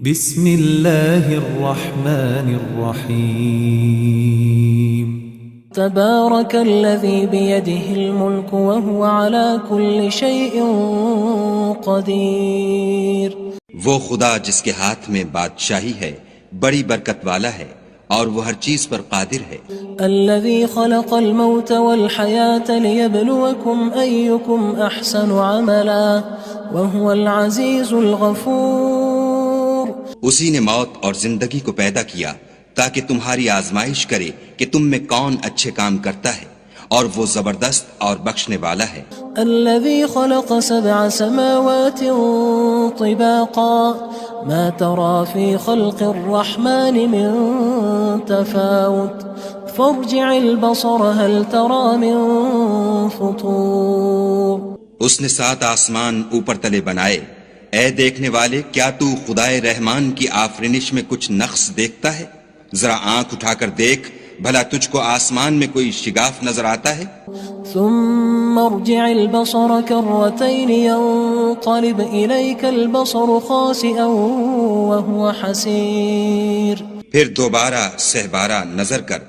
بسم اللہ الرحمن الرحیم تبارك الذي بيده الملك وهو على كل شيء قدير. وہ خدا جس کے ہاتھ میں بادشاہی ہے بڑی برکت والا ہے اور وہ ہر چیز پر قادر ہے. الذي خلق الموت والحياة ليبلوكم أيكم أحسن عملا وهو العزيز الغفور. اسی نے موت اور زندگی کو پیدا کیا تاکہ تمہاری آزمائش کرے کہ تم میں کون اچھے کام کرتا ہے اور وہ زبردست اور بخشنے والا ہے. الذي خلق 7 سماوات طباقا ما ترى في خلق الرحمن من تفاوت فارجع البصر هل ترى من فطور. اس نے 7 آسمان اوپر تلے بنائے. اے دیکھنے والے کیا تو خدائے رحمان کی آفرینش میں کچھ نقص دیکھتا ہے؟ ذرا آنکھ اٹھا کر دیکھ بھلا تجھ کو آسمان میں کوئی شگاف نظر آتا ہے؟ ثم ارجع البصر كرتين ينقلب إليك البصر خاسئا وهو حسير. پھر دوبارہ سہبارہ نظر کر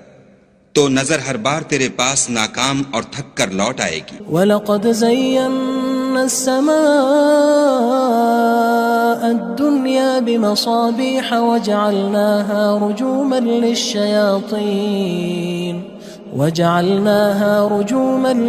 تو نظر ہر بار تیرے پاس ناکام اور تھک کر لوٹ آئے گی. وَلَقَدْ زَيَّنَّا السَّمَاءَ الدُّنْيَا بِمَصَابِيحَ وَجَعَلْنَاهَا رُجُومًا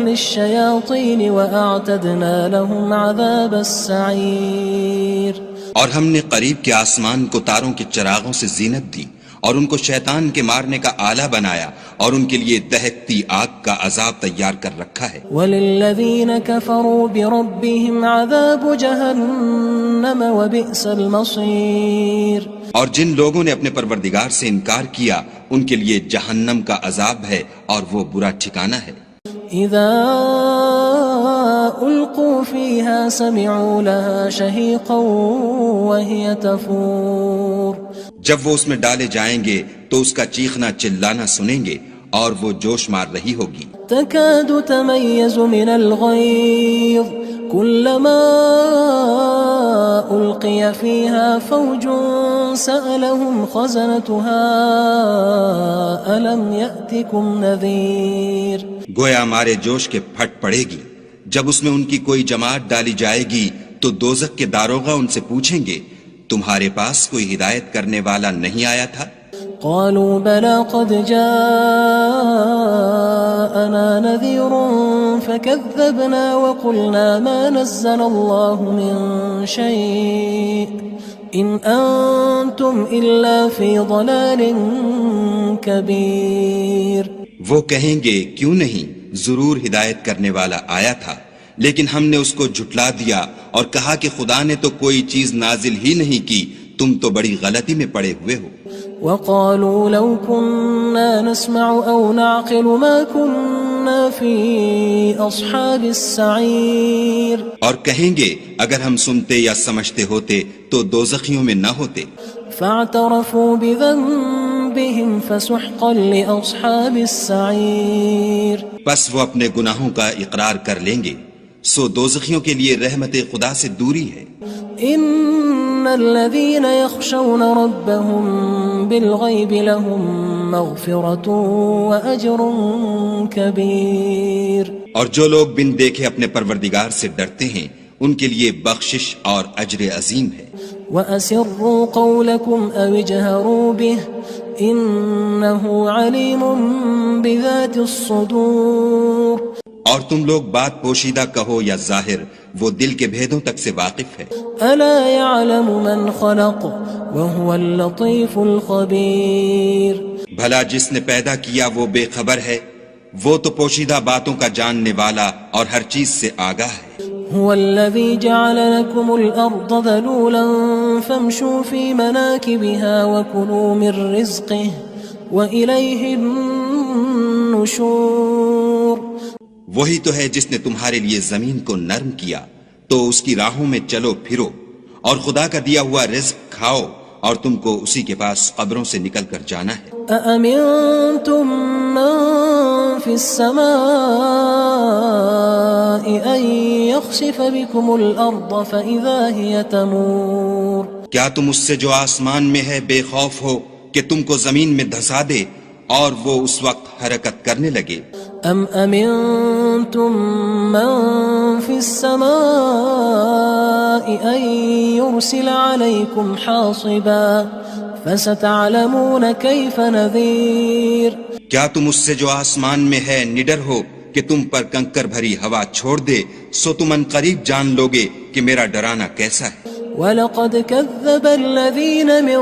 لِلشَّيَاطِينِ وَأَعْتَدْنَا لَهُمْ عَذَابَ السَّعِيرِ. اور ہم نے قریب کے آسمان کو تاروں کے چراغوں سے زینت دی اور ان کو شیطان کے مارنے کا آلہ بنایا اور ان کے لیے دہکتی آگ کا عذاب تیار کر رکھا ہے. وَلِلَّذِينَ كَفَرُوا بِرَبِّهِمْ عَذَابُ جَهَنَّمَ وَبِئْسَ الْمَصِيرُ. اور جن لوگوں نے اپنے پروردگار سے انکار کیا ان کے لیے جہنم کا عذاب ہے اور وہ برا ٹھکانہ ہے. اذا القوا فيها سمعوا لها شهيقا وهي تفور. جب وہ اس میں ڈالے جائیں گے تو اس کا چیخنا چلانا سنیں گے اور وہ جوش مار رہی ہوگی. تكاد تميز من الغيظ كلما ألقي فيها فوج سألهم خزنتها ألم يأتكم نذير. گویا مارے جوش کے پھٹ پڑے گی. جب اس میں ان کی کوئی جماعت ڈالی جائے گی تو دوزخ کے داروغہ ان سے پوچھیں گے تمہارے پاس کوئی ہدایت کرنے والا نہیں آیا تھا؟ قالوا بلى قد جاءنا نذير فكذبنا وقلنا ما نزل الله من شيء إن أنتم إلا في ضلال كبير. وہ کہیں گے کیوں نہیں، ضرور ہدایت کرنے والا آیا تھا لیکن ہم نے اس کو جھٹلا دیا اور کہا کہ خدا نے تو کوئی چیز نازل ہی نہیں کی، تم تو بڑی غلطی میں پڑے ہوئے ہو. وقالوا لو كنا نسمع أو نعقل ما كنا في أصحاب السعير. اور کہیں گے اگر ہم سنتے یا سمجھتے ہوتے تو دوزخیوں میں نہ ہوتے. فاعترفوا بذنبهم فسحقا لأصحاب السعير. پس وہ اپنے گناہوں کا اقرار کر لیں گے سو دوزخیوں کے لیے رحمت خدا سے دوری ہے. ان الذين يخشون ربهم بالغيب لهم مغفرة وأجر كبير. اور جو لوگ بن دیکھے اپنے پروردگار سے ڈرتے ہیں ان کے لیے بخشش اور اجر عظیم ہے. وَأَسِرُّوا قَوْلَكُمْ أَوِ اجْهَرُوا بِهِ إِنَّهُ عَلِيمٌ بِذَاتِ الصُّدُورِ. اور تم لوگ بات پوشیدہ کہو یا ظاہر وہ دل کے بھیدوں تک سے واقف ہے. أَلَا يَعْلَمُ مَنْ خَلَقَ وَهُوَ اللَّطِيفُ الْخَبِيرُ. بھلا جس نے پیدا کیا وہ بے خبر ہے، وہ تو پوشیدہ باتوں کا جاننے والا اور ہر چیز سے آگاہ ہے. هو الذي جعل لكم الأرض ذلولا فامشوا في مناكبها وكلوا من رزقه وإليه النشور. وہی تو ہے جس نے تمہارے لیے زمین کو نرم کیا تو اس کی راہوں میں چلو پھرو اور خدا کا دیا ہوا رزق کھاؤ اور تم کو اسی کے پاس قبروں سے نکل کر جانا ہے. أأمنتم من في السماء أن يخسف بكم الأرض فإذا هي تمور. کیا تم اس سے جو آسمان میں ہے بے خوف ہو کہ تم کو زمین میں دھسا دے اور وہ اس وقت حرکت کرنے لگے؟ ام امنتم من في السماء ان يرسل عليكم حاصبا فستعلمون كيف نذير کیا تم اس سے جو آسمان میں ہے نڈر ہو کہ تم پر کنکر بھری ہوا چھوڑ دے، سو تم ان قریب جان لوگے کہ میرا ڈرانا کیسا ہے۔ وَلَقَدْ كَذَّبَ الَّذِينَ مِن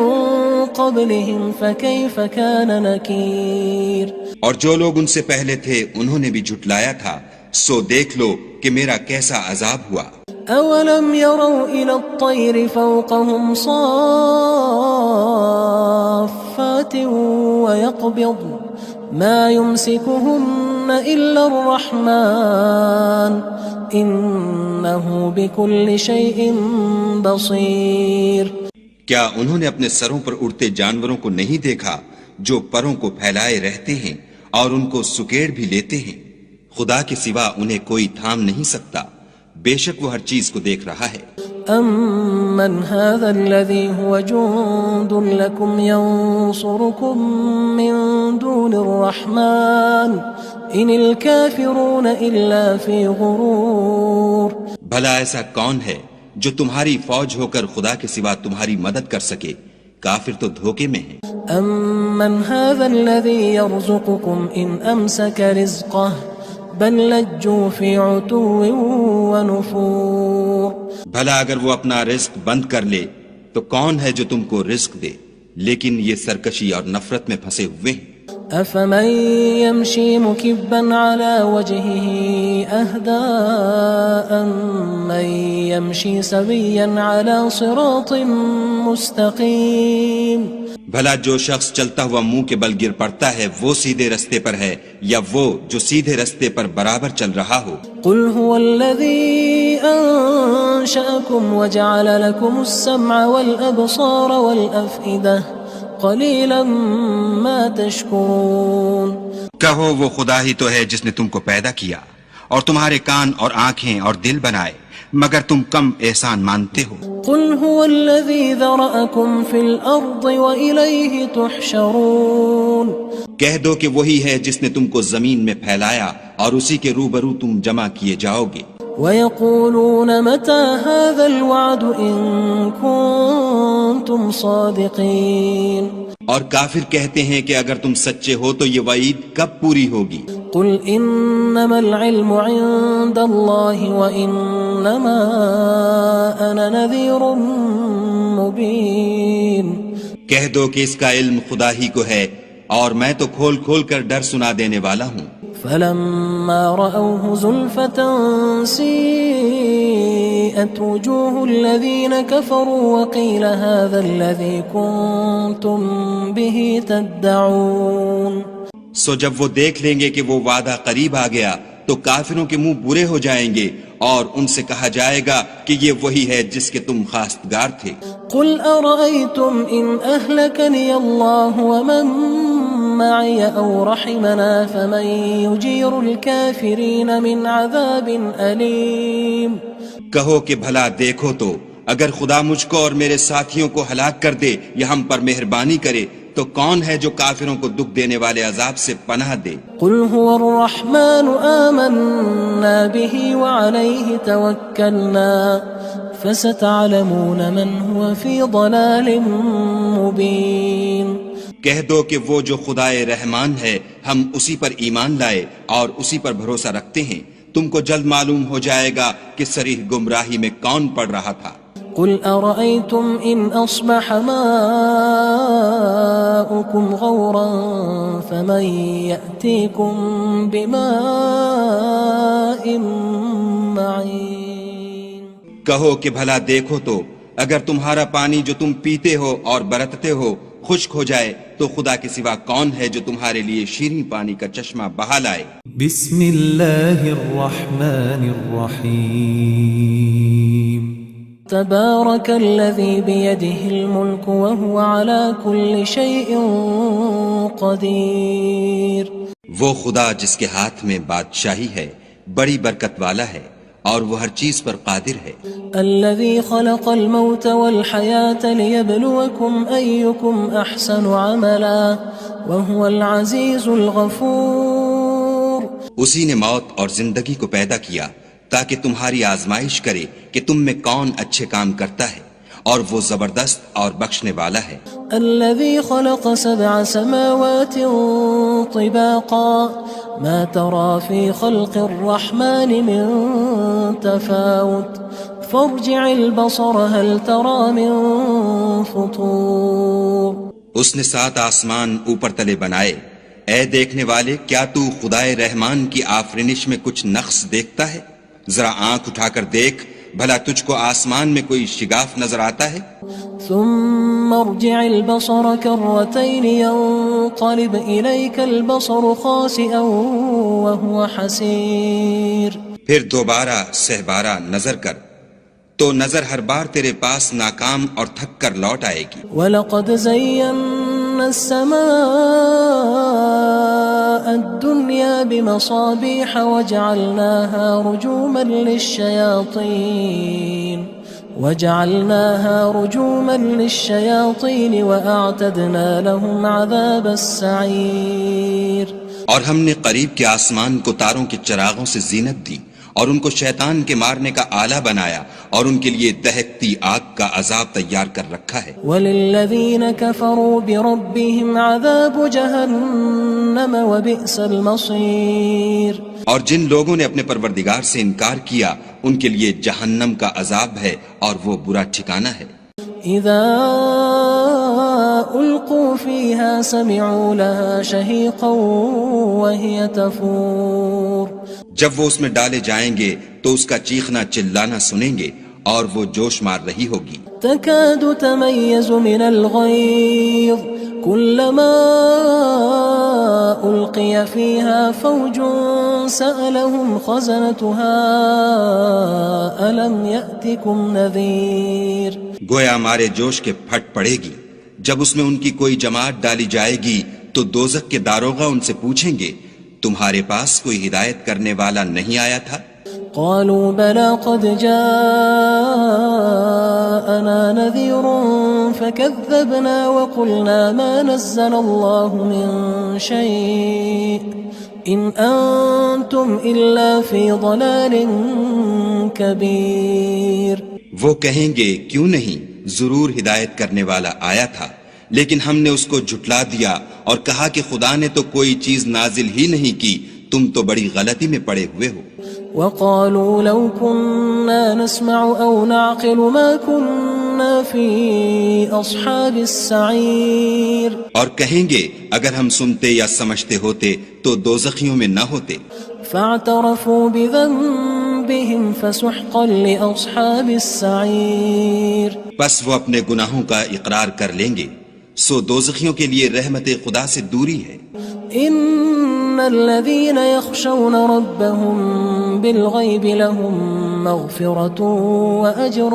قَبْلِهِمْ فَكَيْفَ كَانَ نَكِيرٌ اور جو لوگ ان سے پہلے تھے انہوں نے بھی جھٹلایا تھا، سو دیکھ لو کہ میرا کیسا عذاب ہوا۔ أَوَلَمْ يَرَوْا إِلَى الطَّيْرِ فَوْقَهُمْ صَافَّاتٍ وَيَقْبِضْنَ مَا يُمْسِكُهُنَّ إِلَّا الرَّحْمَنُ إِنَّهُ بِكُلِّ شَيْءٍ بَصِيرٌ کیا انہوں نے اپنے سروں پر اڑتے جانوروں کو نہیں دیکھا جو پروں کو پھیلائے رہتے ہیں اور ان کو سکیڑ بھی لیتے ہیں؟ خدا کے سوا انہیں کوئی تھام نہیں سکتا، بے شک وہ ہر چیز کو دیکھ رہا ہے۔ أَمَّنْ هَذَا الَّذِي هُوَ جُندٌ لَكُمْ يَنصُرُكُم مِّن دُونِ الرَّحْمَنِ إِنِ الْكَافِرُونَ إِلَّا فِي غُرُورٍ بھلا ایسا کون ہے جو تمہاری فوج ہو کر خدا کے سوا تمہاری مدد کر سکے؟ کافر تو دھوکے میں ہیں۔ أَمَّنْ هَذَا الَّذِي يَرْزُقُكُمْ إِنْ أَمْسَكَ رِزْقَهُ بَلْ لَجُّوا فِي عُتُوٍّ وَنُفُورٍ بھلا اگر وہ اپنا رزق بند کر لے تو کون ہے جو تم کو رزق دے؟ لیکن یہ سرکشی اور نفرت میں پھنسے ہوئے ہیں۔ أَفَمَن يَمْشِي مُكِبًّا عَلَى وَجْهِهِ أَهْدَىٰ أَمَّن يَمْشِي سَوِيًّا عَلَى صِرَاطٍ مُّسْتَقِيمٍ بھلا جو شخص چلتا ہوا منہ کے بل گر پڑتا ہے وہ سیدھے رستے پر ہے یا وہ جو سیدھے رستے پر برابر چل رہا ہو؟ قُلْ هُوَ الَّذِي أَنشَأَكُمْ وَجَعَلَ لَكُمُ السَّمْعَ وَالْأَبْصَارَ وَالْأَفْئِدَةَ قَلِيلًا مَا تَشْكُرُونَ کہو وہ خدا ہی تو ہے جس نے تم کو پیدا کیا اور تمہارے کان اور آنکھیں اور دل بنائے، مگر تم کم احسان مانتے ہو۔ قُلْ هُوَ الَّذِي ذَرَأَكُمْ فِي الْأَرْضِ وَإِلَيْهِ تُحْشَرُونَ کہہ دو کہ وہی ہے جس نے تم کو زمین میں پھیلایا اور اسی کے روبرو تم جمع کیے جاؤ گے۔ وَيَقُولُونَ مَتَى هَذَا الْوَعْدُ إِن كُنتُمْ صَادِقِينَ اور کافر کہتے ہیں کہ اگر تم سچے ہو تو یہ وعید کب پوری ہوگی؟ قُلْ إِنَّمَا الْعِلْمُ عِندَ اللَّهِ وَإِنَّمَا أَنَا نَذِيرٌ مُّبِينٌ کہہ دو کہ اس کا علم خدا ہی کو ہے اور میں تو کھول کھول کر ڈر سنا دینے والا ہوں۔ فَلَمَّا رَأَوْهُ زُلْفَةً سِيئَتْ وُجُوهُ الَّذِينَ كَفَرُوا وَقِيلَ هَذَا الَّذِي كُنتُم بِهِ تَدَّعُونَ سو جب وہ دیکھ لیں گے کہ وہ وعدہ قریب آ گیا تو کافروں کے منہ برے ہو جائیں گے اور ان سے کہا جائے گا کہ یہ وہی ہے جس کے تم خواستگار تھے۔ قُلْ أَرَأَيْتُمْ إِنْ أَهْلَكَنِيَ اللَّهُ وَمَن مَّعِيَ أَوْ رَحِمَنَا فَمَن يُجِيرُ الْكَافِرِينَ مِنْ عَذَابٍ أَلِيمٍ کہو کہ بھلا دیکھو تو اگر خدا مجھ کو اور میرے ساتھیوں کو ہلاک کر دے یا ہم پر مہربانی کرے تو کون ہے جو کافروں کو دکھ دینے والے عذاب سے پناہ دے؟ قُلْ هُوَ الرَّحْمَنُ آمَنَّا بِهِ وَعَلَيْهِ تَوَكَّلْنَا فَسَتَعْلَمُونَ مَنْ هُوَ فِي ضَلَالٍ مُّبِينٍ کہہ دو کہ وہ جو خدائے رحمان ہے ہم اسی پر ایمان لائے اور اسی پر بھروسہ رکھتے ہیں، تم کو جلد معلوم ہو جائے گا کہ صریح گمراہی میں کون پڑ رہا تھا۔ قُلْ أَرَأَيْتُمْ إِنْ أَصْبَحَ مَاؤُكُمْ غَوْرًا فَمَن يَأْتِيكُم بِمَاءٍ مَّعِينٍ کہو کہ بھلا دیکھو تو اگر تمہارا پانی جو تم پیتے ہو اور برتتے ہو خشک ہو جائے تو خدا کے سوا کون ہے جو تمہارے لیے شیریں پانی کا چشمہ بہا لائے؟ بسم اللہ الرحمن الرحیم تبارك الذي بيده الملك وهو على كل شيء قدير وہ خدا جس کے ہاتھ میں بادشاہی ہے بڑی برکت والا ہے اور وہ ہر چیز پر قادر ہے. الذي خلق الموت والحياة ليبلوكم أيكم أحسن عملا وهو العزيز الغفور. اسی نے موت اور زندگی کو پیدا کیا تاکہ تمہاری آزمائش کرے کہ تم میں کون اچھے کام کرتا ہے، اور وہ زبردست اور بخشنے والا ہے. الذي خلق 7 سماوات طباقا ما ترى في خلق الرحمن من تفاوت فارجع البصر هل ترى من فطور. اس نے 7 آسمان اوپر تلے بنائے. اے دیکھنے والے، کیا تو خدائے رحمان کی آفرینش میں کچھ نقص دیکھتا ہے؟ ذرا آنکھ اٹھا کر دیکھ، بھلا تجھ کو آسمان میں کوئی شگاف نظر آتا ہے؟ ثم ارجع البصر كرتين ينقلب إليك البصر خاسئا وهو حسير. پھر دوبارہ سہبارہ نظر کر تو نظر ہر بار تیرے پاس ناکام اور تھک کر لوٹ آئے گی. وَلَقَدْ زَيَّنَّا السَّمَاءَ الدُّنْيَا بِمَصَابِيحَ وَجَعَلْنَاهَا رُجُومًا لِلشَّيَاطِينِ وَأَعْتَدْنَا لَهُمْ عَذَابَ السَّعِيرِ. اور ہم نے قریب کے آسمان کو تاروں کے چراغوں سے زینت دی اور ان کو شیطان کے مارنے کا آلہ بنایا اور ان کے لیے دہکتی آگ کا عذاب تیار کر رکھا ہے. وَلِلَّذِينَ كَفَرُوا بِرَبِّهِمْ عَذَابُ جَهَنَّمَ وَبِئْسَ الْمَصِيرُ. اور جن لوگوں نے اپنے پروردگار سے انکار کیا ان کے لیے جہنم کا عذاب ہے اور وہ برا ٹھکانہ ہے. اذا القوا فيها سمعوا لها شهيقا وهي تفور. جب وہ اس میں ڈالے جائیں گے تو اس کا چیخنا چلانا سنیں گے اور وہ جوش مار رہی ہوگی. تكاد تميز من الغيظ كلما ألقي فيها فوج سألهم خزنتها ألم يأتكم نذير. گویا ہمارے جوش کے پھٹ پڑے گی. جب اس میں ان کی کوئی جماعت ڈالی جائے گی تو دوزخ کے داروغہ ان سے پوچھیں گے تمہارے پاس کوئی ہدایت کرنے والا نہیں آیا تھا؟ قالوا بلى قد جاءنا نذير فكذبنا وقلنا ما نزل الله من شيء إن أنتم إلا في ضلال كبير. وہ کہیں گے کیوں نہیں، ضرور ہدایت کرنے والا آیا تھا، لیکن ہم نے اس کو جھٹلا دیا اور کہا کہ خدا نے تو کوئی چیز نازل ہی نہیں کی، تم تو بڑی غلطی میں پڑے ہوئے ہو. وقالوا لو كنا نسمع أو نعقل ما كنا في أصحاب السعير. اور کہیں گے اگر ہم سنتے یا سمجھتے ہوتے تو دوزخیوں میں نہ ہوتے. فاعترفوا بذنبهم فسحقا لأصحاب السعير. بس وہ اپنے گناہوں کا اقرار کر لیں گے، سو دوزخیوں کے لیے رحمت خدا سے دوری ہے. ان الذين يخشون ربهم بالغيب لهم مغفرة واجر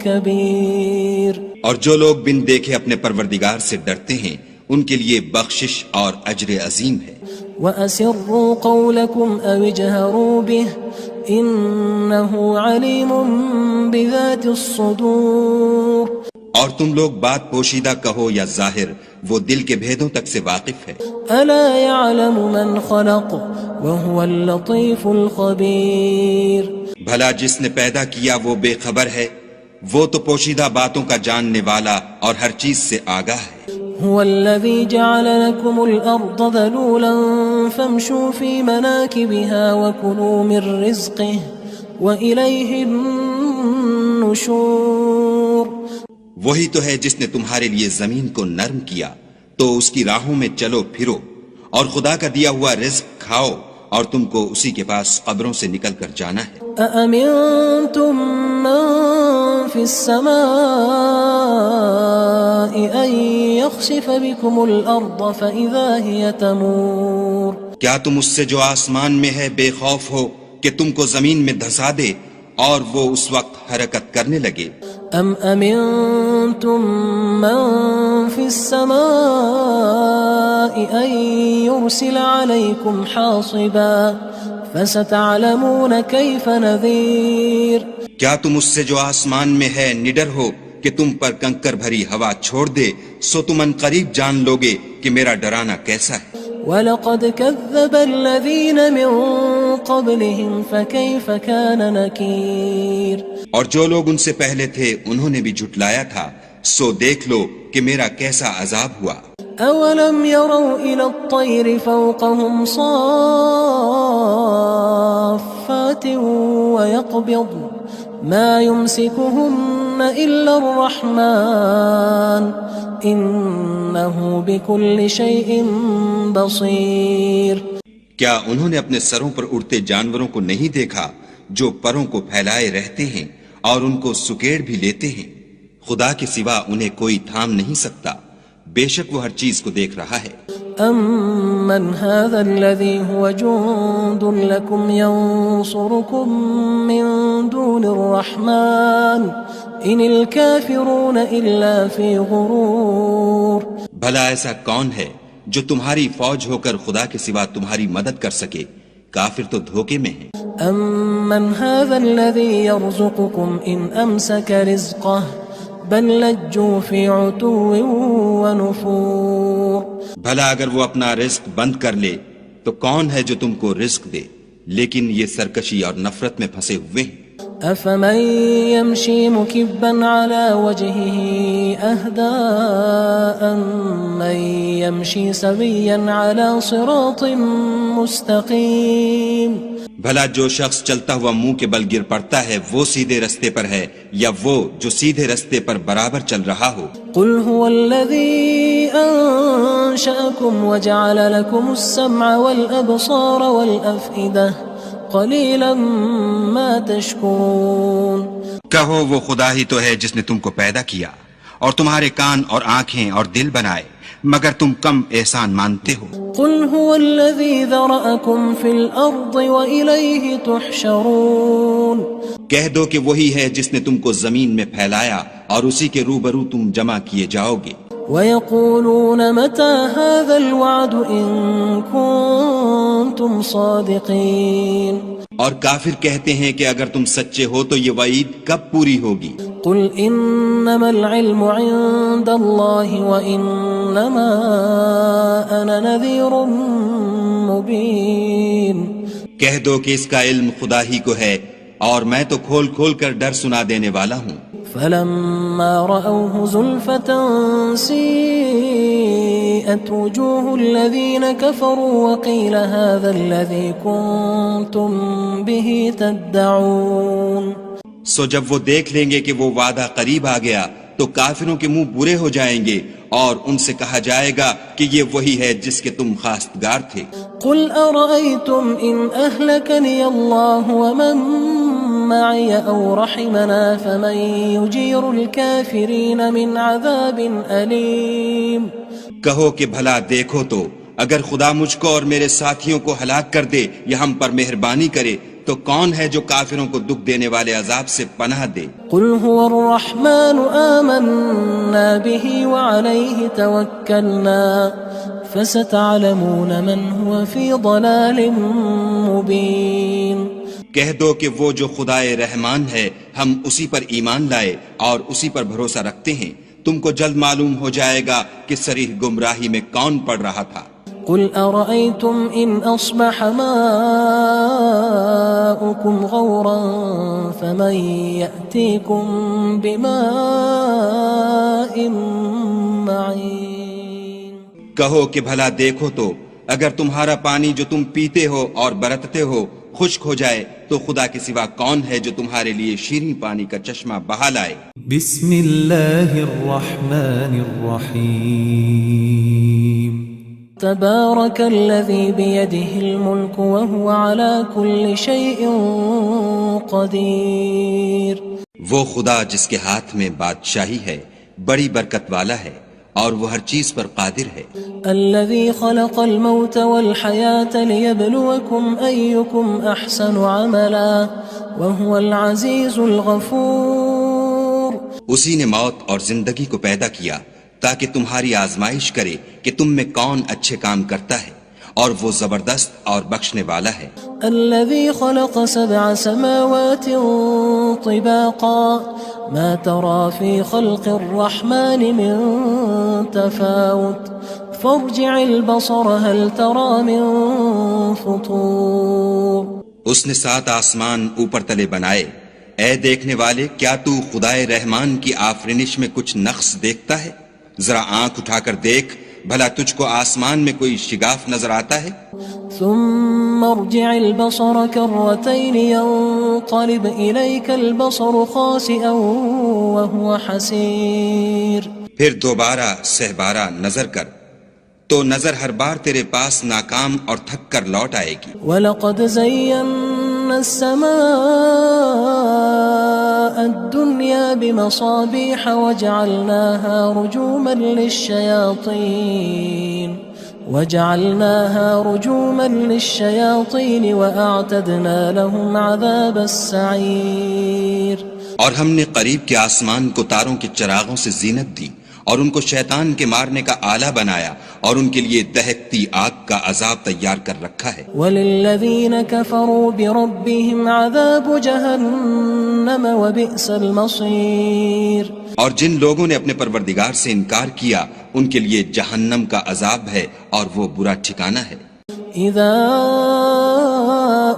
كبير. اور جو لوگ بن دیکھے اپنے پروردگار سے ڈرتے ہیں ان کے لیے بخشش اور اجر عظیم ہے. واسروا قولكم او اجهروا به انه عليم بذات الصدور. اور تم لوگ بات پوشیدہ کہو یا ظاہر، وہ دل کے بھیدوں تک سے واقف ہے. الا يعلم من خلق وهو اللطيف الخبير. بھلا جس نے پیدا کیا وہ بے خبر ہے، وہ تو پوشیدہ باتوں کا جاننے والا اور ہر چیز سے آگاہ ہے. هو الذي جعل لكم الأرض ذلولا فامشوا في مناكبها وكلوا من رزقه وإليه النشور. وہی تو ہے جس نے تمہارے لیے زمین کو نرم کیا تو اس کی راہوں میں چلو پھرو اور خدا کا دیا ہوا رزق کھاؤ اور تم کو اسی کے پاس قبروں سے نکل کر جانا ہے. أأمنتم من في السماء أن يخسف بكم الأرض فإذا هي تمور. کیا تم اس سے جو آسمان میں ہے بے خوف ہو کہ تم کو زمین میں دھسا دے اور وہ اس وقت حرکت کرنے لگے؟ ام امنتم من في السماء ان يرسل عليكم حاصبا فستعلمون كيف نذير کیا تم اس سے جو آسمان میں ہے نڈر ہو کہ تم پر کنکر بھری ہوا چھوڑ دے، سو تم ان قریب جان لوگے کہ میرا ڈرانا کیسا ہے۔ وَلَقَدْ كَذَّبَ الَّذِينَ مِن قَبْلِهِمْ فَكَيْفَ كَانَ نَكِيرٌ اور جو لوگ ان سے پہلے تھے انہوں نے بھی جھٹلایا تھا، سو دیکھ لو کہ میرا کیسا عذاب ہوا۔ أَوَلَمْ يَرَوْا إِلَى الطَّيْرِ فَوْقَهُمْ صَافَّاتٍ وَيَقْبِضْنَ مَا يُمْسِكُهُنَّ إِلَّا الرَّحْمَنُ إِنَّهُ بِكُلِّ شَيْءٍ بَصِيرٌ کیا انہوں نے اپنے سروں پر اڑتے جانوروں کو نہیں دیکھا جو پروں کو پھیلائے رہتے ہیں اور ان کو سکیڑ بھی لیتے ہیں؟ خدا کے سوا انہیں کوئی تھام نہیں سکتا، بے شک وہ ہر چیز کو دیکھ رہا ہے۔ أَمَّنْ هَذَا الَّذِي هُوَ جُندٌ لَكُمْ يَنصُرُكُم مِّن دُونِ الرَّحْمَنِ إِنِ الْكَافِرُونَ إِلَّا فِي غُرُورٍ بھلا ایسا کون ہے جو تمہاری فوج ہو کر خدا کے سوا تمہاری مدد کر سکے؟ کافر تو دھوکے میں ہیں۔ أَمَّنْ هَذَا الَّذِي يَرْزُقُكُمْ إِنْ أَمْسَكَ رِزْقَهُ بَل لَجُّوا فِي عُتُوٍّ وَنُفُورٍ بھلا اگر وہ اپنا رزق بند کر لے تو کون ہے جو تم کو رزق دے؟ لیکن یہ سرکشی اور نفرت میں پھنسے ہوئے ہیں۔ أَفَمَن يَمْشِي مُكِبًّا عَلَى وَجْهِهِ أَهْدَىٰ أَمَّن يَمْشِي سَوِيًّا عَلَى صِرَاطٍ مُّسْتَقِيمٍ بھلا جو شخص چلتا ہوا منہ کے بل گر پڑتا ہے وہ سیدھے رستے پر ہے یا وہ جو سیدھے رستے پر برابر چل رہا ہو؟ قُلْ هُوَ الَّذِي أَنشَأَكُمْ وَجَعَلَ لَكُمُ السَّمْعَ وَالْأَبْصَارَ وَالْأَفْئِدَةَ قَلِيلًا مَا تَشْكُرُونَ کہو وہ خدا ہی تو ہے جس نے تم کو پیدا کیا اور تمہارے کان اور آنکھیں اور دل بنائے، مگر تم کم احسان مانتے ہو۔ قُلْ هُوَ الَّذِي ذَرَأَكُمْ فِي الْأَرْضِ وَإِلَيْهِ تُحْشَرُونَ کہہ دو کہ وہی ہے جس نے تم کو زمین میں پھیلایا اور اسی کے روبرو تم جمع کیے جاؤ گے۔ وَيَقُولُونَ مَتَى هَذَا الْوَعْدُ إِن كُنتُمْ صَادِقِينَ اور کافر کہتے ہیں کہ اگر تم سچے ہو تو یہ وعید کب پوری ہوگی؟ قُلْ إِنَّمَا الْعِلْمُ عِندَ اللَّهِ وَإِنَّمَا أَنَا نَذِيرٌ مُّبِينٌ کہہ دو کہ اس کا علم خدا ہی کو ہے اور میں تو کھول کھول کر ڈر سنا دینے والا ہوں۔ فَلَمَّا رَأَوْهُ زُلْفَةً سِيئَتْ وُجُوهُ الَّذِينَ كَفَرُوا وَقِيلَ هَذَا الَّذِي كُنتُم بِهِ تَدَّعُونَ سو جب وہ دیکھ لیں گے کہ وہ وعدہ قریب آ گیا تو کافروں کے منہ برے ہو جائیں گے اور ان سے کہا جائے گا کہ یہ وہی ہے جس کے تم خواستگار تھے۔ قُلْ أَرَأَيْتُمْ إِنْ أَهْلَكَنِيَ اللَّهُ وَمَن مَّعِيَ أَوْ رَحِمَنَا فَمَن يُجِيرُ الْكَافِرِينَ مِنْ عَذَابٍ أَلِيمٍ کہو کہ بھلا دیکھو تو اگر خدا مجھ کو اور میرے ساتھیوں کو ہلاک کر دے یا ہم پر مہربانی کرے تو کون ہے جو کافروں کو دکھ دینے والے عذاب سے پناہ دے؟ قُلْ هُوَ الرَّحْمَنُ آمَنَّا بِهِ وَعَلَيْهِ تَوَكَّلْنَا فَسَتَعْلَمُونَ مَنْ هُوَ فِي ضَلَالٍ مُّبِينٍ کہہ دو کہ وہ جو خدائے رحمان ہے ہم اسی پر ایمان لائے اور اسی پر بھروسہ رکھتے ہیں، تم کو جلد معلوم ہو جائے گا کہ صریح گمراہی میں کون پڑ رہا تھا۔ قُلْ أَرَأَيْتُمْ إِنْ أَصْبَحَ مَاؤُكُمْ غَوْرًا فَمَن يَأْتِيكُم بِمَاءٍ مَّعِينٍ کہو کہ بھلا دیکھو تو اگر تمہارا پانی جو تم پیتے ہو اور برتتے ہو خشک ہو جائے تو خدا کے سوا کون ہے جو تمہارے لیے شیریں پانی کا چشمہ بہا لائے؟ بسم اللہ الرحمن الرحیم تبارك الذي بيده الملك وهو على كل شيء قدير وہ خدا جس کے ہاتھ میں بادشاہی ہے بڑی برکت والا ہے اور وہ ہر چیز پر قادر ہے۔ الذي خلق الموت والحياة ليبلوكم أيكم أحسن عملا وهو العزيز الغفور اسی نے موت اور زندگی کو پیدا کیا تاکہ تمہاری آزمائش کرے کہ تم میں کون اچھے کام کرتا ہے، اور وہ زبردست اور بخشنے والا ہے۔ الذي خلق 7 سماوات طباقا ما ترى في خلق الرحمن من تفاوت فارجع البصر هل ترى من فطور۔ اس نے 7 آسمان اوپر تلے بنائے، اے دیکھنے والے کیا تو خدائے رحمان کی آفرینش میں کچھ نقص دیکھتا ہے؟ ذرا آنکھ اٹھا کر دیکھ، بھلا تجھ کو آسمان میں کوئی شگاف نظر آتا ہے؟ ثم ارجع البصر كرتين ينقلب إليك البصر خاسئا وهو حسير۔ پھر دوبارہ سہبارہ نظر کر تو نظر ہر بار تیرے پاس ناکام اور تھک کر لوٹ آئے گی۔ وَلَقَدْ زَيَّنَّا السَّمَاءَ الدُّنْيَا بِمَصَابِيحَ وَجَعَلْنَاهَا رُجُومًا لِلشَّيَاطِينِ وَأَعْتَدْنَا لَهُمْ عَذَابَ السَّعِيرِ۔ اور ہم نے قریب کے آسمان کو تاروں کے چراغوں سے زینت دی اور ان کو شیطان کے مارنے کا آلہ بنایا اور ان کے لیے دہکتی آگ کا عذاب تیار کر رکھا ہے۔ وَلِلَّذِينَ كَفَرُوا بِرَبِّهِمْ عَذَابُ جَهَنَّمَ وَبِئْسَ الْمَصِيرُ۔ اور جن لوگوں نے اپنے پروردگار سے انکار کیا ان کے لیے جہنم کا عذاب ہے اور وہ برا ٹھکانہ ہے۔ اذا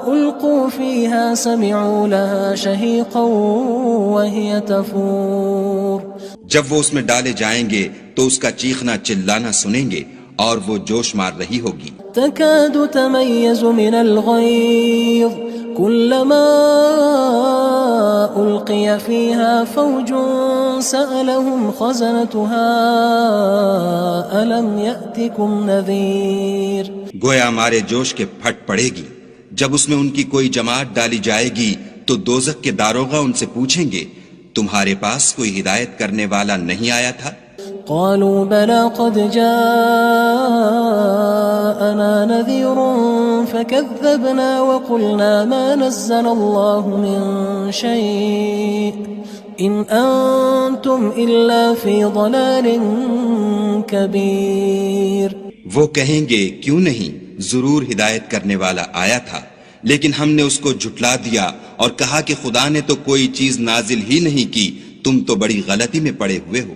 القوا فيها سمعوا لها شهيقا وهي تفور۔ جب وہ اس میں ڈالے جائیں گے تو اس کا چیخنا چلانا سنیں گے اور وہ جوش مار رہی ہوگی۔ تكاد تميز من الغيظ كلما ألقي فيها فوج سألهم خزنتها ألم يأتكم نذير۔ گویا ہمارے جوش کے پھٹ پڑے گی جب اس میں ان کی کوئی جماعت ڈالی جائے گی تو دوزخ کے داروغہ ان سے پوچھیں گے تمہارے پاس کوئی ہدایت کرنے والا نہیں آیا تھا؟ قالوا بلى قد جاءنا نذير فكذبنا وقلنا ما نزل الله من شيء إن أنتم إلا في ضلال كبير۔ وہ کہیں گے کیوں نہیں، ضرور ہدایت کرنے والا آیا تھا، لیکن ہم نے اس کو جھٹلا دیا اور کہا کہ خدا نے تو کوئی چیز نازل ہی نہیں کی، تم تو بڑی غلطی میں پڑے ہوئے ہو۔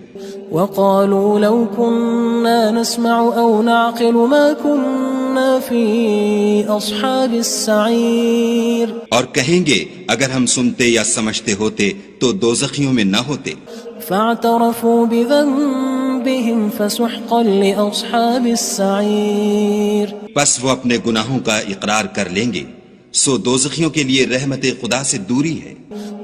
وقالوا لو كنا نسمع أو نعقل ما كنا في أصحاب السعير۔ اور کہیں گے اگر ہم سنتے یا سمجھتے ہوتے تو دوزخیوں میں نہ ہوتے۔ فاعترفوا بذنبهم فسحقا لأصحاب السعير۔ پس وہ اپنے گناہوں کا اقرار کر لیں گے، سو دوزخیوں کے لیے رحمت خدا سے دوری ہے۔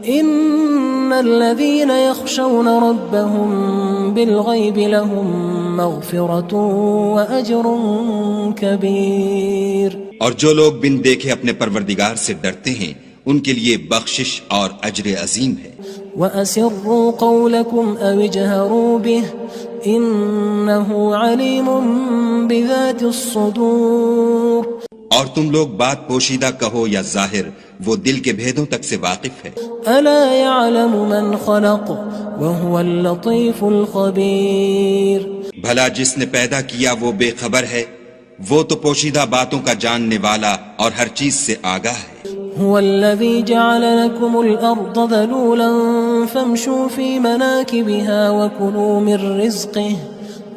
ان الذين يخشون ربهم بالغيب لهم مغفرة واجر كبير۔ اور جو لوگ بن دیکھے اپنے پروردگار سے ڈرتے ہیں ان کے لیے بخشش اور اجر عظیم ہے۔ وَأَسِرُّوا قَوْلَكُمْ أَوِ اجْهَرُوا بِهِ إِنَّهُ عَلِيمٌ بِذَاتِ الصُّدُورِ۔ اور تم لوگ بات پوشیدہ کہو یا ظاہر، وہ دل کے بھیدوں تک سے واقف ہے۔ أَلَا يَعْلَمُ مَنْ خَلَقَ وَهُوَ اللَّطِيفُ الْخَبِيرُ۔ بھلا جس نے پیدا کیا وہ بے خبر ہے، وہ تو پوشیدہ باتوں کا جاننے والا اور ہر چیز سے آگاہ ہے۔ هو الذي جعل لكم الأرض ذلولا فامشوا في مناكبها وكلوا من رزقه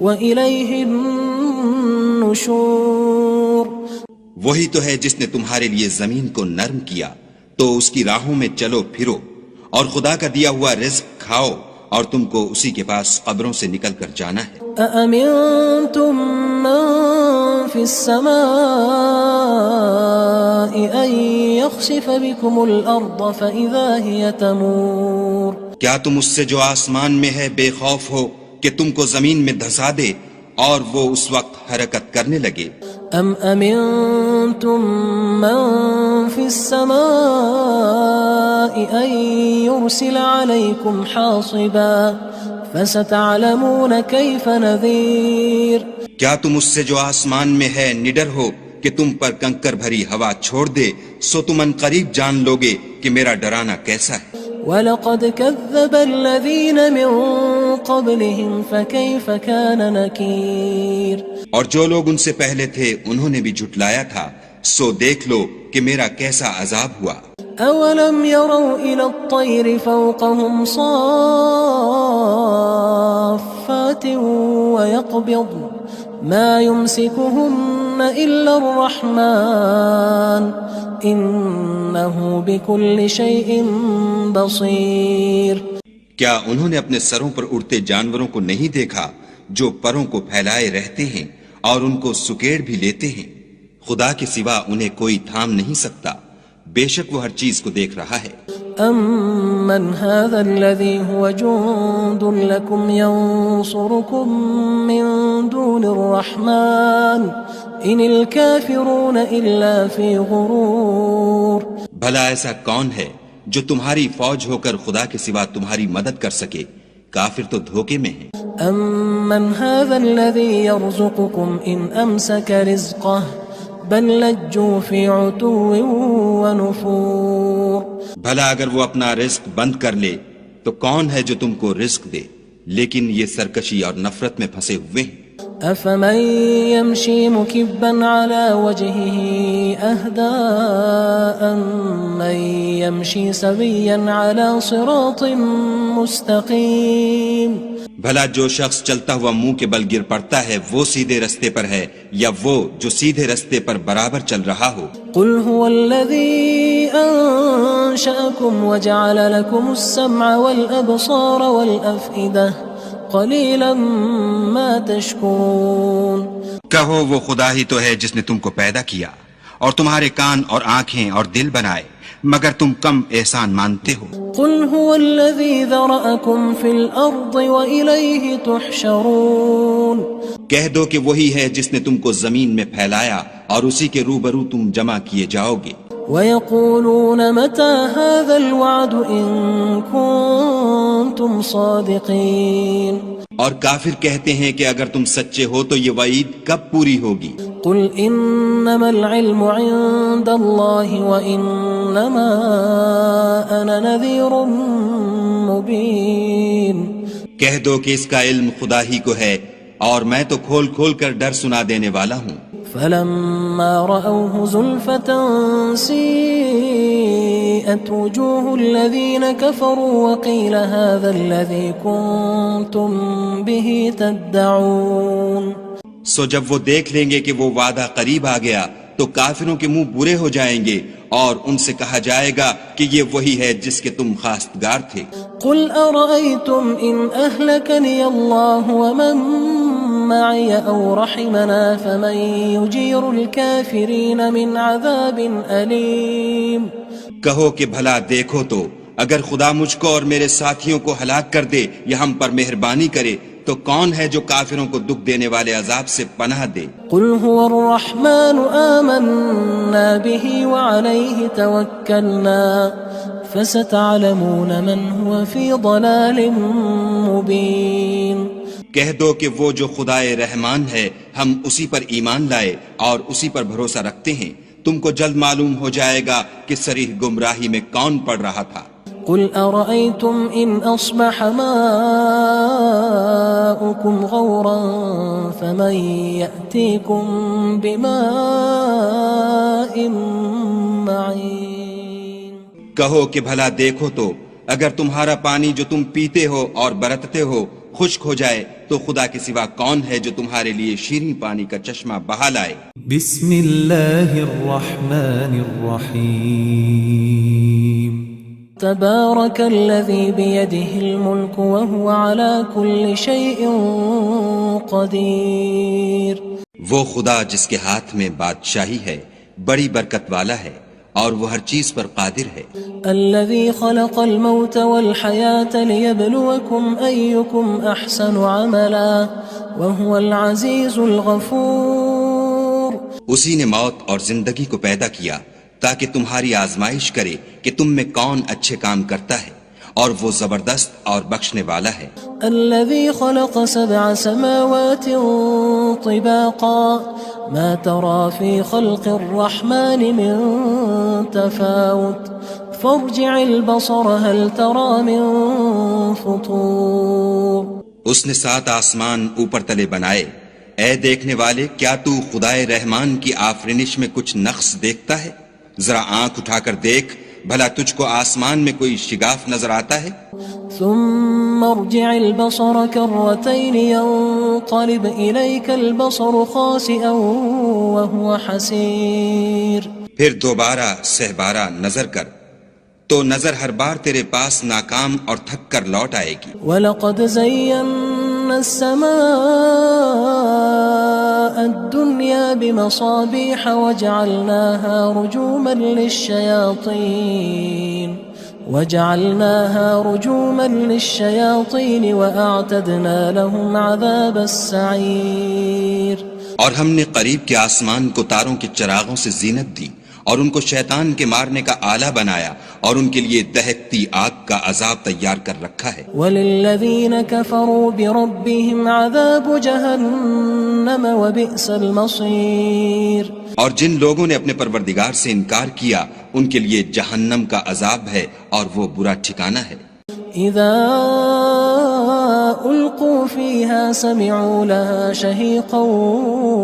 وإليه النشور۔ وہی تو ہے جس نے تمہارے لیے زمین کو نرم کیا تو اس کی راہوں میں چلو پھرو اور خدا کا دیا ہوا رزق کھاؤ اور تم کو اسی کے پاس قبروں سے نکل کر جانا ہے۔ أأمنتم من في السماء أن يخسف بكم الأرض فإذا هي تمور۔ کیا تم اس سے جو آسمان میں ہے بے خوف ہو کہ تم کو زمین میں دھسا دے اور وہ اس وقت حرکت کرنے لگے؟ ام امنتم من في السماء ان يرسل عليكم حاصبا فستعلمون كيف نذير۔ کیا تم اس سے جو آسمان میں ہے نڈر ہو کہ تم پر کنکر بھری ہوا چھوڑ دے، سو تم ان قریب جان لوگے کہ میرا ڈرانا کیسا ہے۔ وَلَقَدْ كَذَّبَ الَّذِينَ مِن قبلهم فكيف كان نكير اور جو لوگ ان سے پہلے تھے انہوں نے بھی جھٹلایا تھا، سو دیکھ لو کہ میرا کیسا عذاب ہوا۔ أولم يروا إلى الطير فوقهم صافات ويقبض ما يمسكهن إلا الرحمن إنه بكل شيء بصير۔ کیا انہوں نے اپنے سروں پر اڑتے جانوروں کو نہیں دیکھا جو پروں کو پھیلائے رہتے ہیں اور ان کو سکیڑ بھی لیتے ہیں؟ خدا کے سوا انہیں کوئی تھام نہیں سکتا، بے شک وہ ہر چیز کو دیکھ رہا ہے۔ أَمَّنْ هَذَا الَّذِي هُوَ جُندٌ لَكُمْ يَنصُرُكُم مِّن دُونِ الرَّحْمَٰنِ إِنِ الْكَافِرُونَ إِلَّا فِي غُرُورٍ۔ بھلا ایسا کون ہے جو تمہاری فوج ہو کر خدا کے سوا تمہاری مدد کر سکے؟ کافر تو دھوکے میں ہیں۔ أَمَّنْ هَذَا الَّذِي يَرْزُقُكُمْ إِنْ أَمْسَكَ رِزْقَهُ بل لجوا في عتو ونفور۔ بھلا اگر وہ اپنا رزق بند کر لے تو کون ہے جو تم کو رزق دے، لیکن یہ سرکشی اور نفرت میں پھنسے ہوئے ہیں۔ أفمن يمشي مكبا على وجهه أهدى أمن يمشي سويا على صراط مستقيم۔ بھلا جو شخص چلتا ہوا منہ کے بل گر پڑتا ہے وہ سیدھے رستے پر ہے یا وہ جو سیدھے رستے پر برابر چل رہا ہو؟ قل هو الذي أنشأكم وجعل لكم السمع والأبصار والأفئدة قلیلا ما تشکرون۔ کہو وہ خدا ہی تو ہے جس نے تم کو پیدا کیا اور تمہارے کان اور آنکھیں اور دل بنائے، مگر تم کم احسان مانتے ہو۔ قل هو الذی ذرأکم فی الارض وإلیہ تحشرون۔ کہہ دو کہ وہی ہے جس نے تم کو زمین میں پھیلایا اور اسی کے روبرو تم جمع کیے جاؤ گے۔ وَيَقُولُونَ مَتَى هَذَا الْوَعْدُ إِن كُنتُمْ صَادِقِينَ۔ اور کافر کہتے ہیں کہ اگر تم سچے ہو تو یہ وعید کب پوری ہوگی؟ قُلْ إِنَّمَا الْعِلْمُ عِندَ اللَّهِ وَإِنَّمَا أَنَا نَذِيرٌ مُبِينٌ۔ کہہ دو کہ اس کا علم خدا ہی کو ہے اور میں تو کھول کھول کر ڈر سنا دینے والا ہوں۔ فلما رأوه زلفة سيئت وجوه الذين كفروا وقيل هذا الذي كنتم به تدعون۔ سو جب وہ دیکھ لیں گے کہ وہ وعدہ قریب آ گیا تو کافروں کے منہ برے ہو جائیں گے اور ان سے کہا جائے گا کہ یہ وہی ہے جس کے تم خواستگار تھے۔ قل أرأيتم إن أهلكني الله ومن معي أو رحمنا فمن يجير الكافرين من عذاب أليم۔ کہو کہ بھلا دیکھو تو اگر خدا مجھ کو اور میرے ساتھیوں کو ہلاک کر دے یا ہم پر مہربانی کرے تو کون ہے جو کافروں کو دکھ دینے والے عذاب سے پناہ دے؟ قل هو الرحمن آمنا به وعليه توكلنا فستعلمون من هو في ضلال مبين۔ کہہ دو کہ وہ جو خدائے رحمان ہے ہم اسی پر ایمان لائے اور اسی پر بھروسہ رکھتے ہیں، تم کو جلد معلوم ہو جائے گا کہ صریح گمراہی میں کون پڑ رہا تھا۔ قل أرأيتم إن أصبح ماؤكم غورا فمن يأتيكم بماء معين۔ کہو کہ بھلا دیکھو تو اگر تمہارا پانی جو تم پیتے ہو اور برتتے ہو خشک ہو جائے تو خدا کے سوا کون ہے جو تمہارے لیے شیریں پانی کا چشمہ بہا لائے؟ بسم اللہ الرحمن الرحیم۔ تبارك الذي بيده الملك وهو على كل شيء قدير۔ وہ خدا جس کے ہاتھ میں بادشاہی ہے بڑی برکت والا ہے اور وہ ہر چیز پر قادر ہے۔ الذي خلق الموت والحياة ليبلوكم أيكم أحسن عملا وهو العزيز الغفور۔ اسی نے موت اور زندگی کو پیدا کیا تاکہ تمہاری آزمائش کرے کہ تم میں کون اچھے کام کرتا ہے اور وہ زبردست اور بخشنے والا ہے۔ الذي خلق 7 سماوات طباقا ما ترى في خلق الرحمن من تفاوت فارجع البصر هل ترى من فطور۔ اس نے 7 آسمان اوپر تلے بنائے، اے دیکھنے والے کیا تو خدائے رحمان کی آفرینش میں کچھ نقص دیکھتا ہے؟ ذرا آنکھ اٹھا کر دیکھ، بھلا تجھ کو آسمان میں کوئی شگاف نظر آتا ہے؟ ثم ارجع البصر كرتين ينقلب إليك البصر خاسئا وهو حسير. پھر دوبارہ سہبارہ نظر کر تو نظر ہر بار تیرے پاس ناکام اور تھک کر لوٹ آئے گی. وَلَقَدْ زَيَّنَّا السَّمَاءَ الدُّنْيَا بِمَصَابِيحَ وَجَعَلْنَاهَا رُجُومًا لِلشَّيَاطِينِ وَأَعْتَدْنَا لَهُمْ عَذَابَ السَّعِيرِ. اور ہم نے قریب کے آسمان کو تاروں کے چراغوں سے زینت دی اور ان کو شیطان کے مارنے کا آلہ بنایا اور ان کے لیے دہکتی آگ کا عذاب تیار کر رکھا ہے. وَلِلَّذِينَ كَفَرُوا بِرَبِّهِمْ عَذَابُ جَهَنَّمَ وَبِئْسَ الْمَصِيرُ. اور جن لوگوں نے اپنے پروردگار سے انکار کیا ان کے لیے جہنم کا عذاب ہے اور وہ برا ٹھکانہ ہے. اذا القوا فيها سمعوا لها شهيقا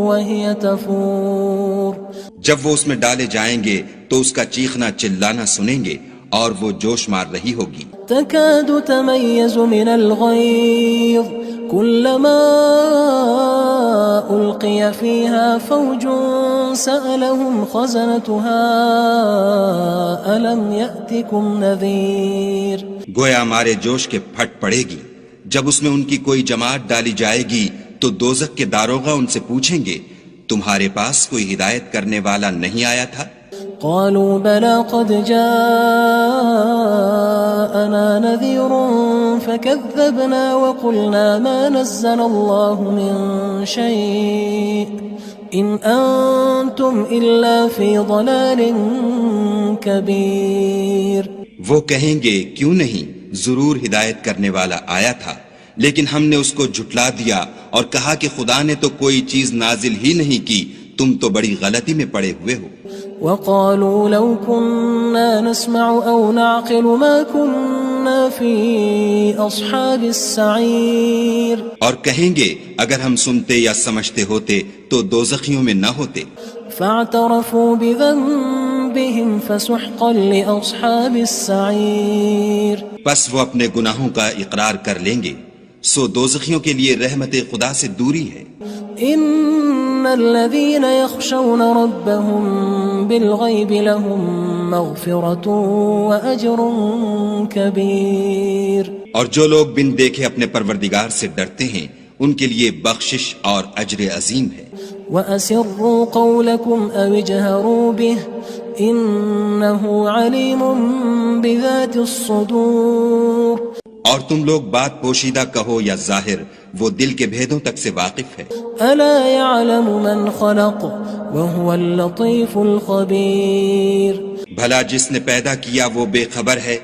وهي تفور. جب وہ اس میں ڈالے جائیں گے تو اس کا چیخنا چلانا سنیں گے اور وہ جوش مار رہی ہوگی. تكاد تميز من الغيظ كلما ألقي فيها فوج سألهم خزنتها ألم يأتكم نذير. گویا ہمارے جوش کے پھٹ پڑے گی جب اس میں ان کی کوئی جماعت ڈالی جائے گی تو دوزخ کے داروغہ ان سے پوچھیں گے تمہارے پاس کوئی ہدایت کرنے والا نہیں آیا تھا؟ قالوا بلى قد جاءنا نذير فكذبنا وقلنا ما نزل الله من شيء إن أنتم إلا في ضلال كبير. وہ کہیں گے کیوں نہیں، ضرور ہدایت کرنے والا آیا تھا، لیکن ہم نے اس کو جھٹلا دیا اور کہا کہ خدا نے تو کوئی چیز نازل ہی نہیں کی، تم تو بڑی غلطی میں پڑے ہوئے ہو. وقالوا لو كنا نسمع أو نعقل ما كنا في أصحاب السعير. اور کہیں گے اگر ہم سنتے یا سمجھتے ہوتے تو دوزخیوں میں نہ ہوتے. فاعترفوا بذنبهم فسحقا لأصحاب السعير. پس وہ اپنے گناہوں کا اقرار کر لیں گے، سو دوزخیوں کے لیے رحمت خدا سے دوری ہے. ان الذين يخشون ربهم بالغيب لهم مغفرة واجر كبير. اور جو لوگ بن دیکھے اپنے پروردگار سے ڈرتے ہیں ان کے لیے بخشش اور اجر عظیم ہے. واسروا قولكم او اجهروا به انه عليم بذات الصدور. اور تم لوگ بات پوشیدہ کہو یا ظاہر، وہ دل کے بھیدوں تک سے واقف ہے. الا يعلم من خلق وهو اللطيف الخبير. بھلا جس نے پیدا کیا وہ بے خبر ہے،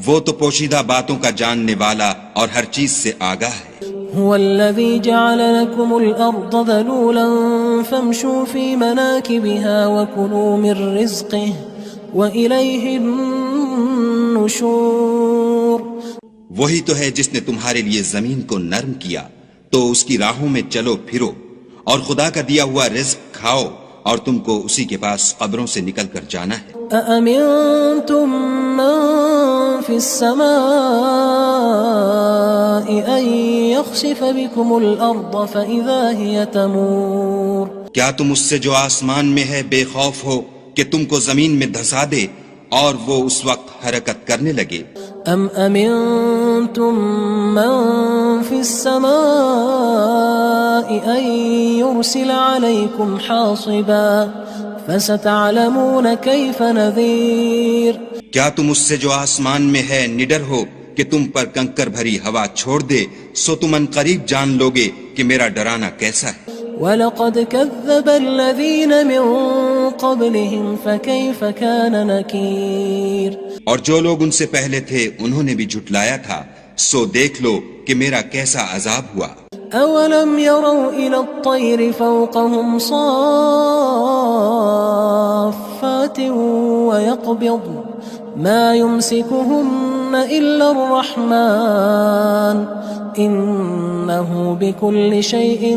وہ تو پوشیدہ باتوں کا جاننے والا اور ہر چیز سے آگاہ ہے. هو الذي جعل لكم الأرض ذلولا فامشوا في مناكبها وكلوا من رزقه وإليه النشور. وہی تو ہے جس نے تمہارے لیے زمین کو نرم کیا تو اس کی راہوں میں چلو پھرو اور خدا کا دیا ہوا رزق کھاؤ اور تم کو اسی کے پاس قبروں سے نکل کر جانا ہے. أأمنتم من في السماء أن يخسف بكم الأرض فإذا هي تمور. کیا تم اس سے جو آسمان میں ہے بے خوف ہو کہ تم کو زمین میں دھسا دے اور وہ اس وقت حرکت کرنے لگے؟ ام امنتم من في السماء ان يرسل عليكم حاصبا فستعلمون كيف نذير. کیا تم اس سے جو آسمان میں ہے نڈر ہو کہ تم پر کنکر بھری ہوا چھوڑ دے، سو تم ان قریب جان لوگے کہ میرا ڈرانا کیسا ہے. وَلَقَدْ كَذَّبَ الَّذِينَ مِن قَبْلِهِمْ فَكَيْفَ كَانَ نَكِيرٌ. اور جو لوگ ان سے پہلے تھے انہوں نے بھی جھٹلایا تھا، سو دیکھ لو کہ میرا کیسا عذاب ہوا. أَوَلَمْ يَرَوْا إِلَى الطَّيْرِ فَوْقَهُمْ صَافَّاتٍ وَيَقْبِضْنَ مَا يُمْسِكُهُنَّ إِلَّا الرَّحْمَنُ إنه بكل شيء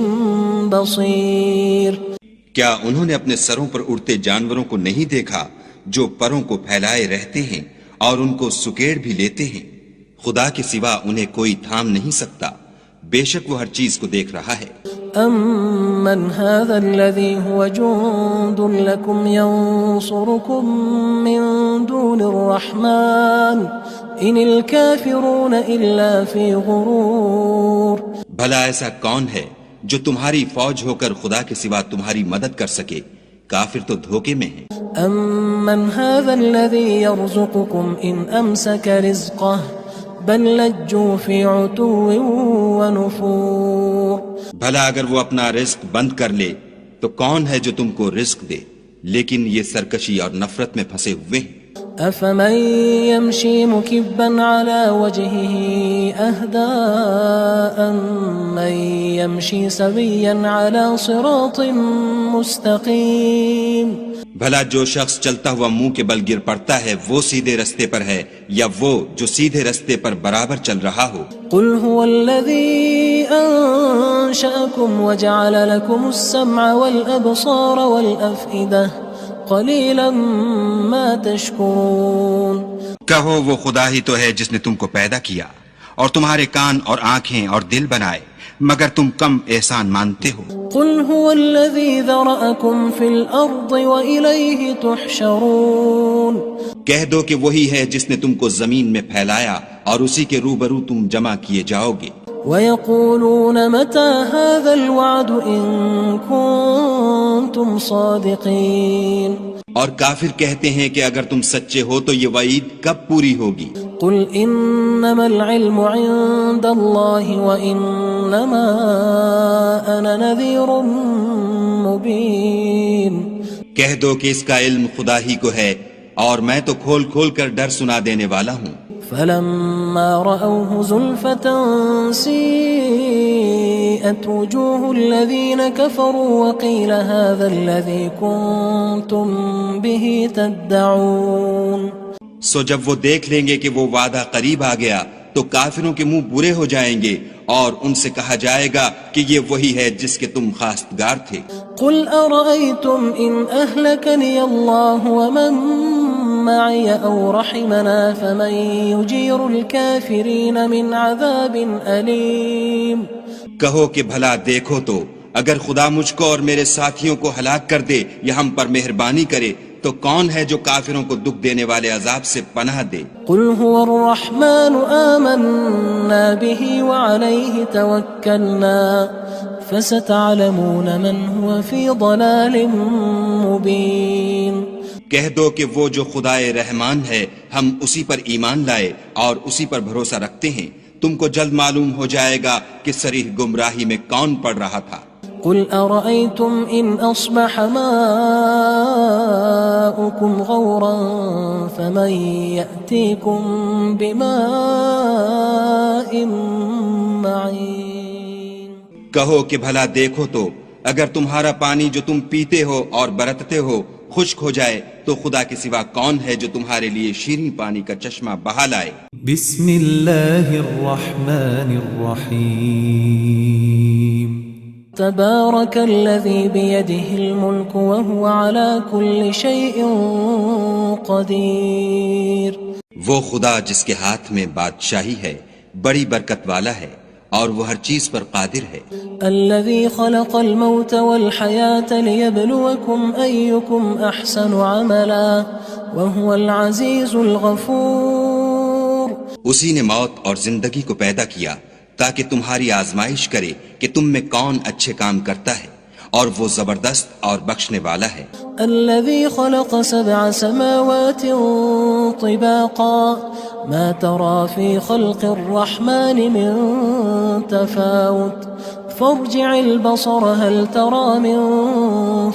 بصير. کیا انہوں نے اپنے سروں پر اڑتے جانوروں کو نہیں دیکھا جو پروں کو پھیلائے رہتے ہیں اور ان کو سکیڑ بھی لیتے ہیں؟ خدا کے سوا انہیں کوئی تھام نہیں سکتا، بے شک وہ ہر چیز کو دیکھ رہا ہے. أَمَّنْ هَذَا الَّذِي هُوَ جُندٌ لَكُمْ يَنصُرُكُم مِّن دُونِ الرَّحْمَنِ إِنِ الْكَافِرُونَ إِلَّا فِي غُرُورٍ. بھلا ایسا کون ہے جو تمہاری فوج ہو کر خدا کے سوا تمہاری مدد کر سکے؟ کافر تو دھوکے میں ہیں. أَمَّنْ هَذَا الَّذِي يَرْزُقُكُمْ إِنْ أَمْسَكَ رِزْقَهُ بل لجوا فی عتو ونفور. بھلا اگر وہ اپنا رزق بند کر لے تو کون ہے جو تم کو رزق دے؟ لیکن یہ سرکشی اور نفرت میں پھنسے ہوئے ہیں. افمن يمشي مكبا على وجهه اهدى من يمشي سويا على صراط مستقيم. بھلا جو شخص چلتا ہوا منہ کے بل گر پڑتا ہے وہ سیدھے رستے پر ہے یا وہ جو سیدھے رستے پر برابر چل رہا ہو؟ قل هو الذي انشأكم وجعل لكم السمع والابصار والافئدة قلیلا ما تشکرون. کہو وہ خدا ہی تو ہے جس نے تم کو پیدا کیا اور تمہارے کان اور آنکھیں اور دل بنائے، مگر تم کم احسان مانتے ہو. قل هو الذی ذرأکم فی الارض وإلیہ تحشرون. کہہ دو کہ وہی ہے جس نے تم کو زمین میں پھیلایا اور اسی کے روبرو تم جمع کیے جاؤ گے. وَيَقُولُونَ مَتَى هَذَا الْوَعْدُ إِن كُنتُمْ صَادِقِينَ. اور کافر کہتے ہیں کہ اگر تم سچے ہو تو یہ وعید کب پوری ہوگی؟ قُلْ إِنَّمَا الْعِلْمُ عِندَ اللَّهِ وَإِنَّمَا أَنَا نَذِيرٌ مُبِينٌ. کہہ دو کہ اس کا علم خدا ہی کو ہے اور میں تو کھول کھول کر ڈر سنا دینے والا ہوں. فلما رأوه زلفة سيئت وجوه الذين كفروا وقيل هذا الذي كنتم به تدعون. سو جب وہ دیکھ لیں گے کہ وہ وعدہ قریب آ گیا تو کافروں کے منہ برے ہو جائیں گے اور ان سے کہا جائے گا کہ یہ وہی ہے جس کے تم خواستگار تھے. قل أرأيتم إن أهلكني الله ومن معي أو رحمنا فمن يجير الكافرين من عذاب أليم. کہو کہ بھلا دیکھو تو اگر خدا مجھ کو اور میرے ساتھیوں کو ہلاک کر دے یا ہم پر مہربانی کرے تو کون ہے جو کافروں کو دکھ دینے والے عذاب سے پناہ دے؟ قل هو الرحمن آمنا به وعليه توكلنا فستعلمون من هو في ضلال مبين. کہہ دو کہ وہ جو خدائے رحمان ہے ہم اسی پر ایمان لائے اور اسی پر بھروسہ رکھتے ہیں، تم کو جلد معلوم ہو جائے گا کہ صریح گمراہی میں کون پڑ رہا تھا. قل أرأيتم إن أصبح ماؤكم غورا فمن يأتيكم بماء معين. کہو کہ بھلا دیکھو تو اگر تمہارا پانی جو تم پیتے ہو اور برتتے ہو خشک ہو جائے تو خدا کے سوا کون ہے جو تمہارے لیے شیریں پانی کا چشمہ بہا لائے. بسم اللہ الرحمن الرحیم. تبارك الذي بيده الملك وهو على كل شيء قدير. وہ خدا جس کے ہاتھ میں بادشاہی ہے بڑی برکت والا ہے اور وہ ہر چیز پر قادر ہے. الذي خلق الموت والحياة ليبلوكم أيكم أحسن عملا وهو العزيز الغفور. اسی نے موت اور زندگی کو پیدا کیا تاکہ تمہاری آزمائش کرے کہ تم میں کون اچھے کام کرتا ہے اور وہ زبردست اور بخشنے والا ہے. الذي خلق 7 سماوات طباقا ما ترى في خلق الرحمن من تفاوت فارجع البصر هل ترى من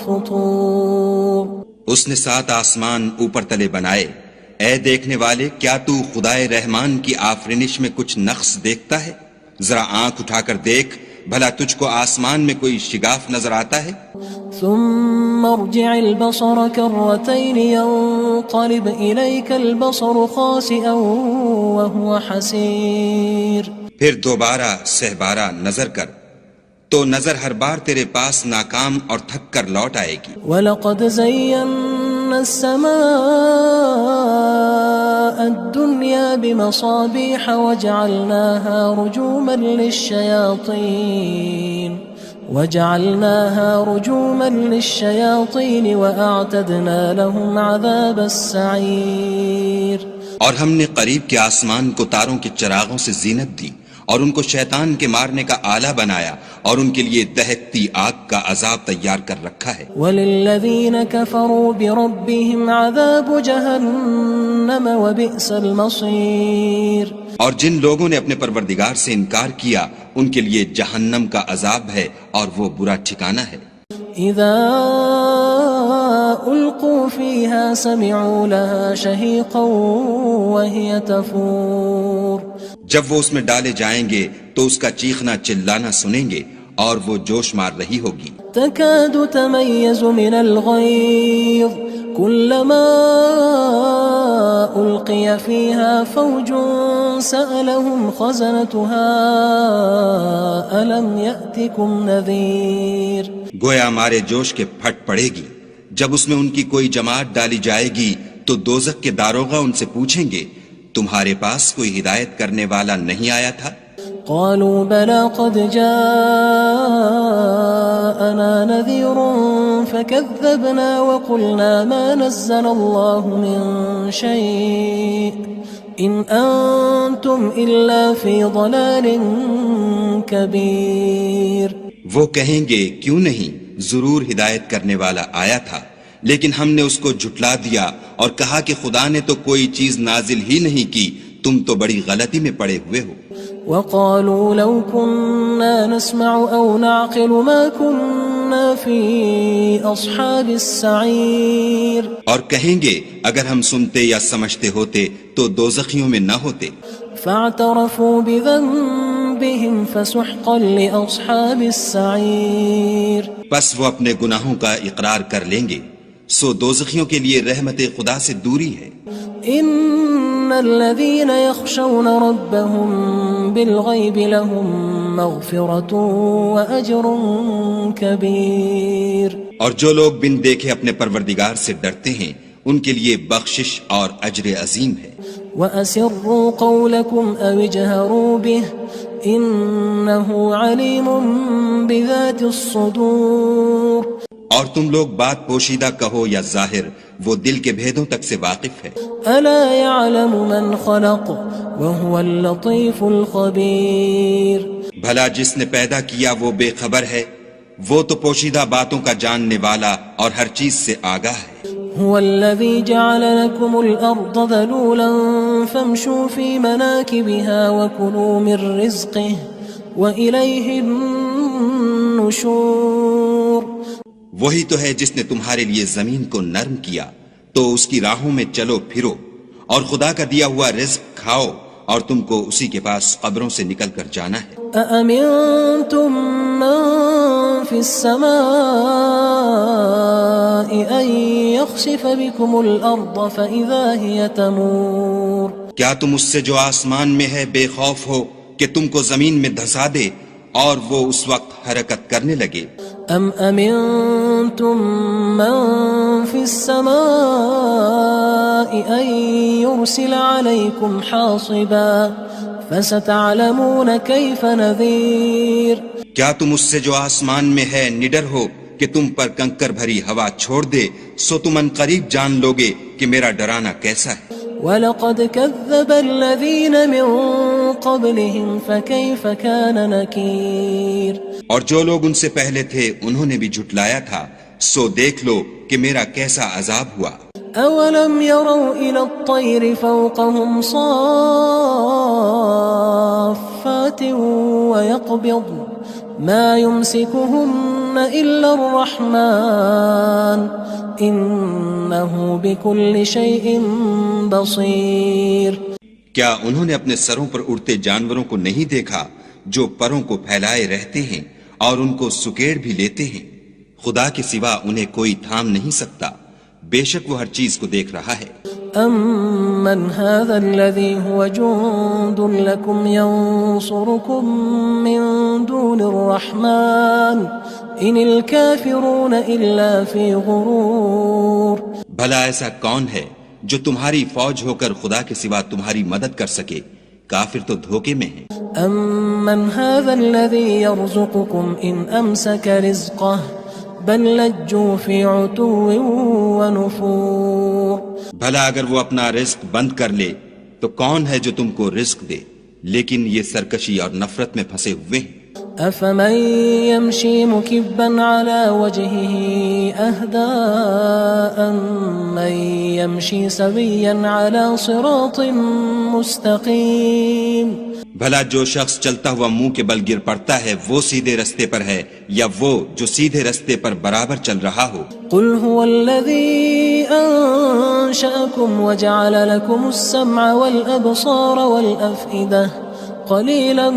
فطور. اس نے 7 آسمان اوپر تلے بنائے. اے دیکھنے والے کیا تو خدائے رحمان کی آفرینش میں کچھ نقص دیکھتا ہے؟ ذرا آنکھ اٹھا کر دیکھ بھلا تجھ کو آسمان میں کوئی شگاف نظر آتا ہے؟ ثم ارجع البصر كرتين ينقلب إليك البصر خاسئا وهو حسير. پھر دوبارہ سہبارہ نظر کر تو نظر ہر بار تیرے پاس ناکام اور تھک کر لوٹ آئے گی. وَلَقَدْ زَيَّنَّا السَّمَاءَ الدُّنْيَا بِمَصَابِيحَ وَجَعَلْنَاهَا رُجُومًا لِلشَّيَاطِينِ وَأَعْتَدْنَا لَهُمْ عَذَابَ السَّعِيرِ. اور ہم نے قریب کے آسمان کو تاروں کے چراغوں سے زینت دی اور ان کو شیطان کے مارنے کا آلہ بنایا اور ان کے لیے دہکتی آگ کا عذاب تیار کر رکھا ہے. وَلِلَّذِينَ كَفَرُوا بِرَبِّهِمْ عَذَابُ جَهَنَّمَ وَبِئْسَ الْمَصِيرُ. اور جن لوگوں نے اپنے پروردگار سے انکار کیا ان کے لیے جہنم کا عذاب ہے اور وہ برا ٹھکانہ ہے. اذا القوا فيها سمعوا لها شهيقا وهي تفور. جب وہ اس میں ڈالے جائیں گے تو اس کا چیخنا چلانا سنیں گے اور وہ جوش مار رہی ہوگی. تكاد تميز من الغيظ كلما ألقي فيها فوج سألهم خزنتها ألم يأتكم نذير. گویا مارے جوش کے پھٹ پڑے گی. جب اس میں ان کی کوئی جماعت ڈالی جائے گی تو دوزخ کے داروغہ ان سے پوچھیں گے تمہارے پاس کوئی ہدایت کرنے والا نہیں آیا تھا؟ قالوا بلى قد جاءنا نذير فكذبنا وقلنا ما نزل الله من شيء إن أنتم إلا في ضلال كبير. وہ کہیں گے کیوں نہیں، ضرور ہدایت کرنے والا آیا تھا، لیکن ہم نے اس کو جھٹلا دیا اور کہا کہ خدا نے تو کوئی چیز نازل ہی نہیں کی، تم تو بڑی غلطی میں پڑے ہوئے ہو. وقالوا لو كنا نسمع أو نعقل ما كنا في أصحاب السعير. اور کہیں گے اگر ہم سنتے یا سمجھتے ہوتے تو دوزخیوں میں نہ ہوتے. فاعترفوا بذنبهم فسحقا لأصحاب السعير. پس وہ اپنے گناہوں کا اقرار کر لیں گے، سو دوزخیوں کے لیے رحمت خدا سے دوری ہے. ان الذين يخشون ربهم بالغيب لهم مغفرة واجر كبير. اور جو لوگ بن دیکھے اپنے پروردگار سے ڈرتے ہیں ان کے لیے بخشش اور اجر عظیم ہے. وَأَسِرُّوا قَوْلَكُمْ أَوِ اجْهَرُوا بِهِ إِنَّهُ عَلِيمٌ بِذَاتِ الصُّدُورِ. اور تم لوگ بات پوشیدہ کہو یا ظاہر، وہ دل کے بھیدوں تک سے واقف ہے. أَلَا يَعْلَمُ مَنْ خَلَقَ وَهُوَ اللَّطِيفُ الْخَبِيرُ. بھلا جس نے پیدا کیا وہ بے خبر ہے، وہ تو پوشیدہ باتوں کا جاننے والا اور ہر چیز سے آگاہ ہے. هو الذي جعل لكم الأرض ذلولا فامشوا في مناكبها وكلوا من رزقه وإليه النشور. وہی تو ہے جس نے تمہارے لیے زمین کو نرم کیا تو اس کی راہوں میں چلو پھرو اور خدا کا دیا ہوا رزق کھاؤ اور تم کو اسی کے پاس قبروں سے نکل کر جانا ہے. أأمنتم من في السماء أن يخسف بكم الأرض فإذا هي تمور. کیا تم اس سے جو آسمان میں ہے بے خوف ہو کہ تم کو زمین میں دھسا دے اور وہ اس وقت حرکت کرنے لگے؟ أم أمنتم من في السماء أن يرسل عليكم حاصبا فستعلمون كيف نذير. کیا تم اس سے جو آسمان میں ہے نڈر ہو کہ تم پر کنکر بھری ہوا چھوڑ دے، سو تم ان قریب جان لوگے کہ میرا ڈرانا کیسا ہے. وَلَقَدْ كَذَّبَ الَّذِينَ مِن قَبْلِهِمْ فَكَيْفَ كَانَ نَكِيرٌ. اور جو لوگ ان سے پہلے تھے انہوں نے بھی جھٹلایا تھا، سو دیکھ لو کہ میرا کیسا عذاب ہوا. أَوَلَمْ يَرَوْا إِلَى الطَّيْرِ فَوْقَهُمْ صَافَّاتٍ وَيَقْبِضْنَ مَا يُمْسِكُهُنَّ إِلَّا الرَّحْمَنُ إِنَّهُ بِكُلِّ شَيْءٍ بَصِيرٌ. کیا انہوں نے اپنے سروں پر اڑتے جانوروں کو نہیں دیکھا جو پروں کو پھیلائے رہتے ہیں اور ان کو سکیڑ بھی لیتے ہیں؟ خدا کے سوا انہیں کوئی تھام نہیں سکتا، بے شک وہ ہر چیز کو دیکھ رہا ہے. أَمَّنْ هَذَا الَّذِي هُوَ جُندٌ لَكُمْ يَنصُرُكُم مِّن دُونِ الرَّحْمَٰنِ إِنِ الْكَافِرُونَ إِلَّا فِي غُرُورٍ بھلا ایسا کون ہے جو تمہاری فوج ہو کر خدا کے سوا تمہاری مدد کر سکے؟ کافر تو دھوکے میں ہیں۔ أَمَّنْ هَذَا الَّذِي يَرْزُقُكُمْ إِنْ أَمْسَكَ رِزْقَهُ بَل لَجُّوا فِي عُتُوٍّ وَنُفُورٍ بھلا اگر وہ اپنا رزق بند کر لے تو کون ہے جو تم کو رزق دے؟ لیکن یہ سرکشی اور نفرت میں پھنسے ہوئے ہیں۔ أَفَمَن يَمْشِي مُكِبًّا عَلَى وَجْهِهِ أَهْدَىٰ أَمَّن يَمْشِي سَوِيًّا عَلَى صِرَاطٍ مُّسْتَقِيمٍ بھلا جو شخص چلتا ہوا منہ کے بل گر پڑتا ہے وہ سیدھے رستے پر ہے یا وہ جو سیدھے رستے پر برابر چل رہا ہو؟ قُلْ هُوَ الَّذِي أَنشَأَكُمْ وَجَعَلَ لَكُمُ السَّمْعَ وَالْأَبْصَارَ وَالْأَفْئِدَةَ قَلِيلًا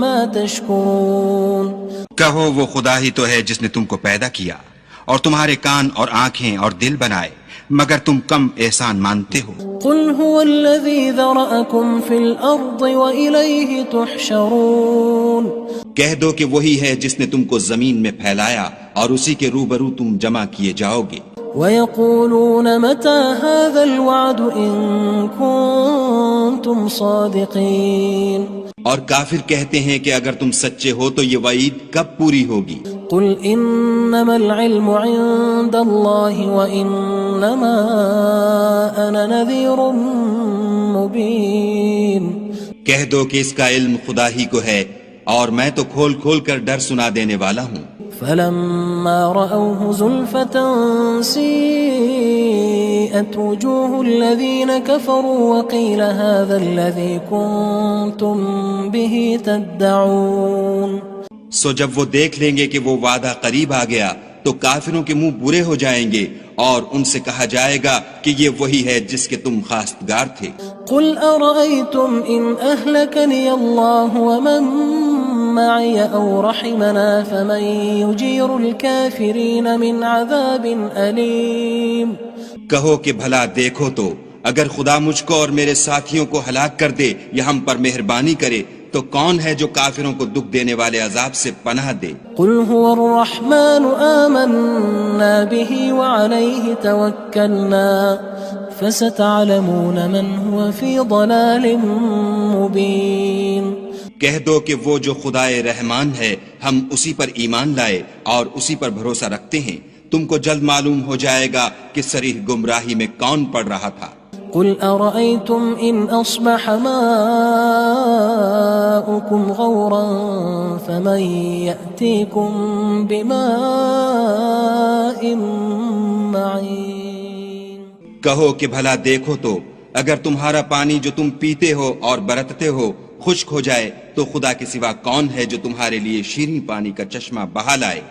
مَا تَشْكُرُونَ کہو وہ خدا ہی تو ہے جس نے تم کو پیدا کیا اور تمہارے کان اور آنکھیں اور دل بنائے، مگر تم کم احسان مانتے ہو۔ قُلْ هُوَ الَّذِي ذَرَأَكُمْ فِي الْأَرْضِ وَإِلَيْهِ تُحْشَرُونَ کہہ دو کہ وہی ہے جس نے تم کو زمین میں پھیلایا اور اسی کے روبرو تم جمع کیے جاؤ گے۔ وَيَقُولُونَ مَتَىٰ هَٰذَا الْوَعْدُ إِن كُنتُمْ صَادِقِينَ اور کافر کہتے ہیں کہ اگر تم سچے ہو تو یہ وعید کب پوری ہوگی؟ قُلْ إِنَّمَا الْعِلْمُ عِندَ اللَّهِ وَإِنَّمَا أَنَا نَذِيرٌ مُّبِينٌ کہہ دو کہ اس کا علم خدا ہی کو ہے اور میں تو کھول کھول کر ڈر سنا دینے والا ہوں۔ فَلَمَّا رَأَوْهُ زُلْفَةً سِيئَتْ وُجُوهُ الَّذِينَ كَفَرُوا وَقِيلَ هَٰذَا الَّذِي كُنتُم بِهِ تَدَّعُونَ سو جب وہ دیکھ لیں گے کہ وہ وعدہ قریب آ گیا تو کافروں کے منہ برے ہو جائیں گے اور ان سے کہا جائے گا کہ یہ وہی ہے جس کے تم خواستگار تھے۔ قُلْ أَرَأَيْتُمْ إِنْ أَهْلَكَنِيَ اللَّهُ وَمَن مَّعِيَ أَوْ رَحِمَنَا فَمَن يُجِيرُ الْكَافِرِينَ مِنْ عَذَابٍ أَلِيمٍ کہو کہ بھلا دیکھو تو اگر خدا مجھ کو اور میرے ساتھیوں کو ہلاک کر دے یا ہم پر مہربانی کرے تو کون ہے جو کافروں کو دکھ دینے والے عذاب سے پناہ دے؟ قُلْ هُوَ الرَّحْمَٰنُ آمَنَّا بِهِ وَعَلَيْهِ تَوَكَّلْنَا فَسَتَعْلَمُونَ مَنْ هُوَ فِي ضَلَالٍ مُّبِينٍ کہہ دو کہ وہ جو خدائے رحمان ہے ہم اسی پر ایمان لائے اور اسی پر بھروسہ رکھتے ہیں، تم کو جلد معلوم ہو جائے گا کہ صریح گمراہی میں کون پڑ رہا تھا۔ قُلْ أَرَأَيْتُمْ إِنْ أَصْبَحَ مَاؤُكُمْ غَوْرًا فَمَن يَأْتِيكُم بِمَاءٍ مَّعِينٍ کہو کہ بھلا دیکھو تو اگر تمہارا پانی جو تم پیتے ہو اور برتتے ہو خشک ہو جائے تو خدا کے سوا کون ہے جو تمہارے لیے شیریں پانی کا چشمہ بہا لائے؟